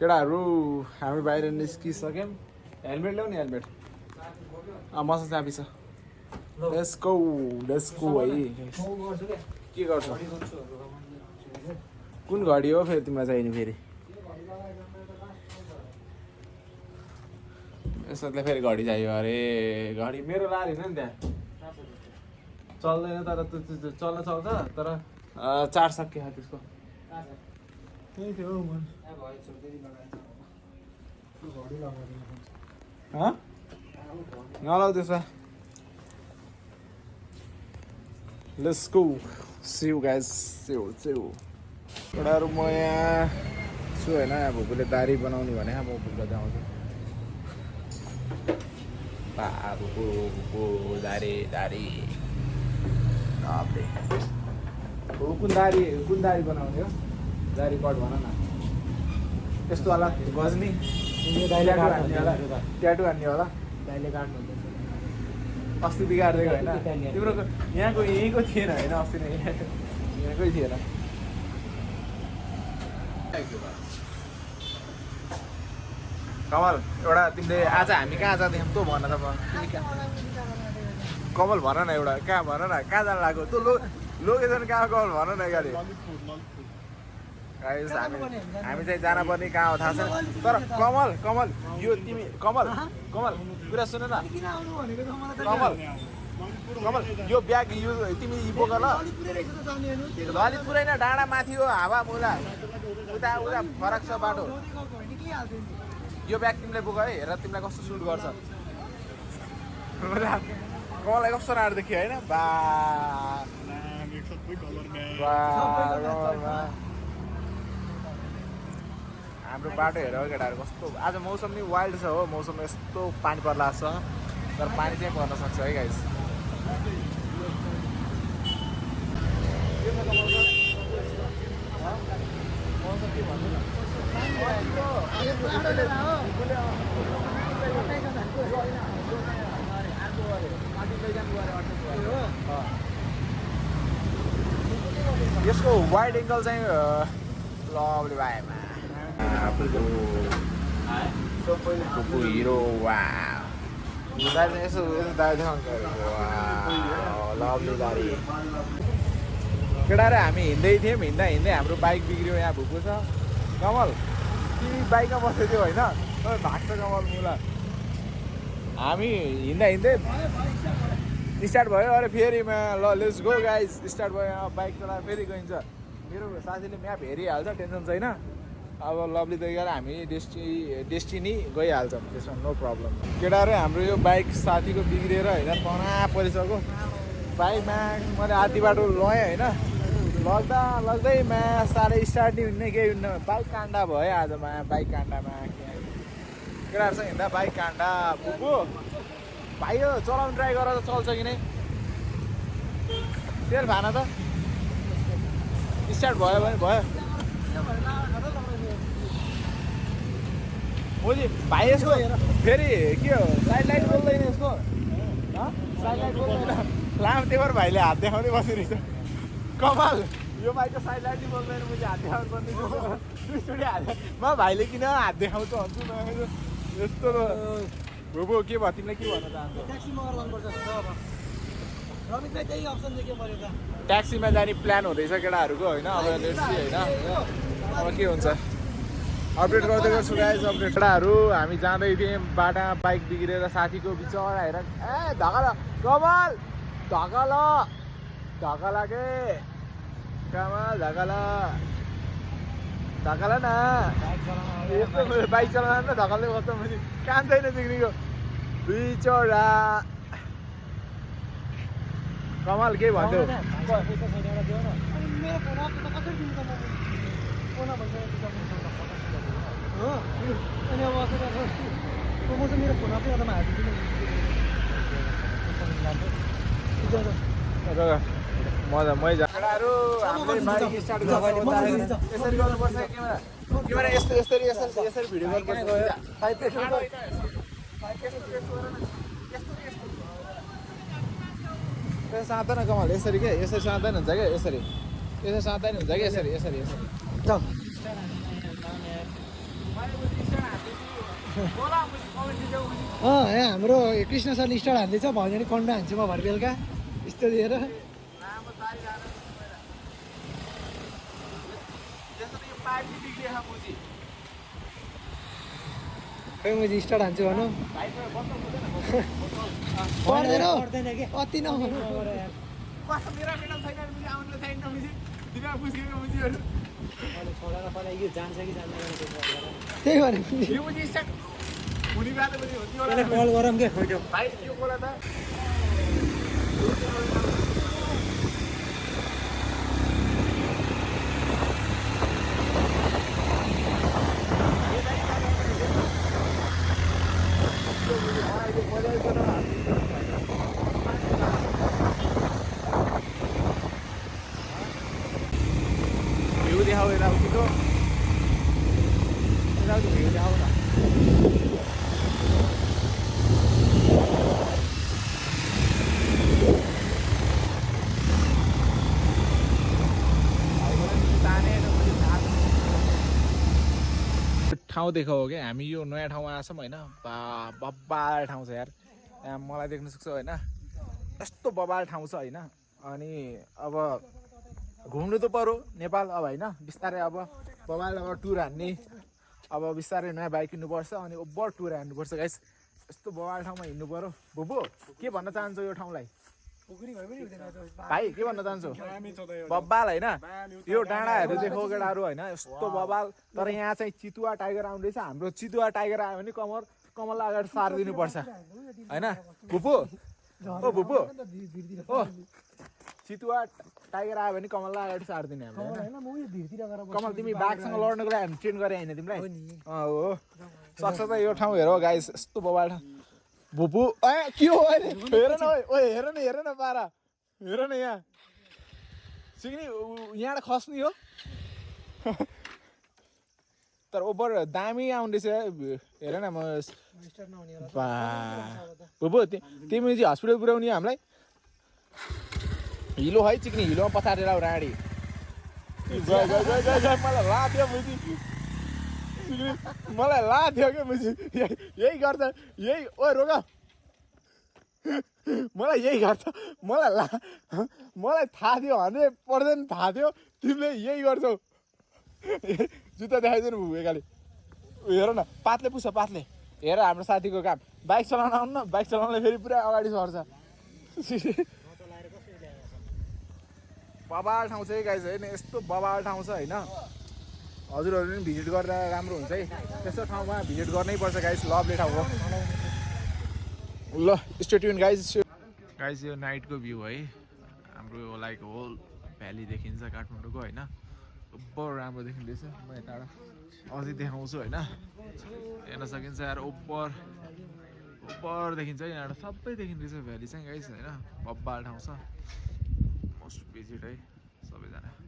केटाहरू हामी बाहिर निस्किसक्यौँ। हेलमेट ल्याऊ नि हेलमेट। मसँग चाबी छ। लेट्स गो है। के गर्छ कुन घडी हो फेरि तिमीलाई चाहिने फेरि यसले फेरि घडी चाहियो अरे घडी मेरो लाएर हिँड्न नि त्यहाँ चल्दैन तर त्यो चल्न चल्छ तर चार्ज सकियो त्यसको त्यही थियो नलाउ त्यसमा let's go see you guys see you केटाहरू म यहाँ छु होइन यहाँ भुकुले दारी बनाउने भने म भुकुलाई देखाउँछु भुकु दारी कुन दारी बनाउने हो दारी कट भन न त्यस्तो होला गजनी ट्याटु हान्ने होला अस्ति बिगारिदिएको होइन तिम्रो यहीँको थिएन होइन अस्ति नै यहाँकै थिएन कमल एउटा तिमीले आज हामी कहाँ जाँदैछौँ तँ भन त कमल भन न एउटा कहाँ भन न कहाँ जानु लाग्यो तँ लोकेसन कहाँ कमल भन न गाडी हामी चाहिँ जानुपर्ने कहाँ हो थाहा छैन तर कमल यो तिमी कमल कुरा सुन न कमल यो ब्याग यो तिमी बोक ल ललितपुरै न डाँडा माथि हो हावा मुला उता फरक छ बाटो यो ब्याग तिमीले बोक है हेर तिमीलाई कस्तो सुट गर्छ कमललाई कस्तो राम्रो देखियो होइन हाम्रो बाटो हेर केटाहरू कस्तो आज मौसम नि वाइल्ड छ हो मौसम यस्तो पानी पर्ला छ तर पानी चाहिँ पर्न सक्छ है गाइस यसको वाइड एङ्गल चाहिँ लभली भाइमा हिरो वा यसो दाइ देखाउनु लभली दारी केटाहरू हामी हिँड्दै थियौँ हिँड्दा हाम्रो बाइक बिग्रियो यहाँ भुकु छ कमल तिमी बाइकमा बसेको थियो होइन भाग्छ कमल मुला हामी हिँड्दा स्टार्ट भयो अरे फेरिमा ल लेट्स गो गाइज स्टार्ट भयो बाइक चलाएर फेरि गइन्छ मेरो साथीले म्याप हेरिहाल्छ टेन्सन छैन अब लभली देखेर हामी डेस्टिनी गइहाल्छौँ त्यसमा नो प्रब्लम केटाहरू हाम्रो यो बाइक साथीको बिग्रिएर होइन तना परिसक्यो बाइकमा मैले आधी बाटो लगाएँ होइन लग्दैमा साह्रै स्टार्ट नै हुने केही हुन्न बाइक काण्डा भयो आजमा बाइक काण्डामा केटाहरूसँग हिँड्दा बाइक काण्डा बुबु भाइ यो चलाउनु ट्राई गरेर त चल्छ कि नै तेल भान त स्टार्ट भयो भने भयो मोदी भाइ यसको फेरि के हो साइड बोल्दैन यसको साइड बोल्दैन लाम टेबर भाइले हात देखाउँदै बसिरहेछ कमाल यो बाइकको साइड लाइट बोल्दैन मैले हात देखाउनु पर्ने म भाइले किन हात देखाउँछ भन्छु न यस्तो भुबु के भयो तिमीलाई के भन्न चाहन्छौ ट्याक्सीमा जाने प्लान हुँदैछ केटाहरूको होइन अब लेट्सी होइन अब के हुन्छ अपडेट गर्दै गर्छु गाइस अपडेट केटाहरू हामी जाँदै थियौँ बाटामा बाइक बिग्रेर साथीको बिचरा हेर ए धकाल कमल धकाल के कमल धकाल न यस्तो बाइक चलाउनु न धकाल्दै बस्छ मैले काम छैन बिग्रेको बिचरा कमल के भन्थ्यो मजा केटाहरू हामीले बाइक स्टार्ट यसरी गर्नुपर्छ क्यामेरा यसरी भिडियो गर्नुपर्छ साँदैन कमल यसरी के यसरी साँदैन हुन्छ क्या यसरी साँदैन हुन्छ कि यसरी यहाँ हाम्रो कृष्ण सर स्टार हान्दैछ भयो भने कन्ड हान्छु म भरे बेलुका यस्तो दिएर खै मैले स्टार्ट हान्छु भनौँ पर्दैन कि अति नभनौँ त्यही भने कल गरौँ क्या भ्यू देखाऊ यताउतिको यताउति भ्यू देखाऊ न ठाउँ देखाऊ क्या हामी यो नयाँ ठाउँमा आछौँ होइन बब्बाल ठाउँ छ यार यहाँ मलाई देख्न सक्छौ होइन यस्तो बबाल ठाउँ छ होइन अनि अब घुम्नु त पर्यो नेपाल अब होइन बिस्तारै अब बबाल अब टुर हान्ने अब बिस्तारै नयाँ बाइक किन्नुपर्छ अनि ओभर टुर हान्नुपर्छ गाइस यस्तो बबाल ठाउँमा हिँड्नु पर्यो बुबु के भन्न चाहन्छौ यो ठाउँलाई भाइ के भन्न चाहन्छु बब्बाल होइन यो डाँडाहरू देखो केटाहरू होइन यस्तो बब्बाल तर यहाँ चाहिँ चितुवा टाइगर आउँदैछ हाम्रो चितुवा टाइगर आयो भने कमललाई अगाडि सारिदिनुपर्छ होइन भुपू ओ भुपू ओ चितुवा टाइगर आयो भने कमललाई अगाडि सारिदिने हामीले कमल तिमी बाघसँग लड्नको लागि हामी ट्रेन गरे होइन तिमीलाई हो सक्छ त यो ठाउँ हेर गाइस यस्तो बबाल ठाउँ भुपू ए के हो अहिले हेर न ओ हेर न पारा हेर न यहाँ सिक्ने यहाँबाट खस्ने हो तर ओभर दामी आउँदैछ हेर न म भुपू तिमी चाहिँ हस्पिटल पुऱ्याउने हामीलाई हिलो है चिक्ने हिलोमा पछारेर आऊ राडी मलाई लाथ्यो बुझी मलाई लाथ्यो क्या बुझी यही गर्छ यही ओ रोग मलाई यही गर्छ मलाई थाहा थियो 100% थाहा थियो तिमीले यही गर्छौ जुत्ता देखाइदिनु भयो एकाले हेर न पातले पुछ पातले हेर हाम्रो साथीको काम बाइक चलाउन आउनु न बाइक चलाउनलाई फेरि पुरा अगाडि सर्छ बबाल ठाउँ चाहिँ गाइस होइन यस्तो बबाल ठाउँ छ होइन हजुरहरू पनि भिजिट गरेर राम्रो हुन्छ है त्यस्तो ठाउँमा भिजिट गर्नै पर्छ गाइस लभली ठाउँ हो ल स्टे ट्युन गाइस यो नाइटको भ्यू है हाम्रो लाइक होल भ्याली देखिन्छ काठमाडौँको होइन ओभर राम्रो देखिँदैछ म यताबाट अझै देखाउँछु होइन हेर्न सकिन्छ यार ओभर देखिन्छ यहाँबाट सबै देखिँदैछ भ्याली चाहिँ गाइस होइन बब्बाल ठाउँ छ मोस्ट भिजिट है सबैजना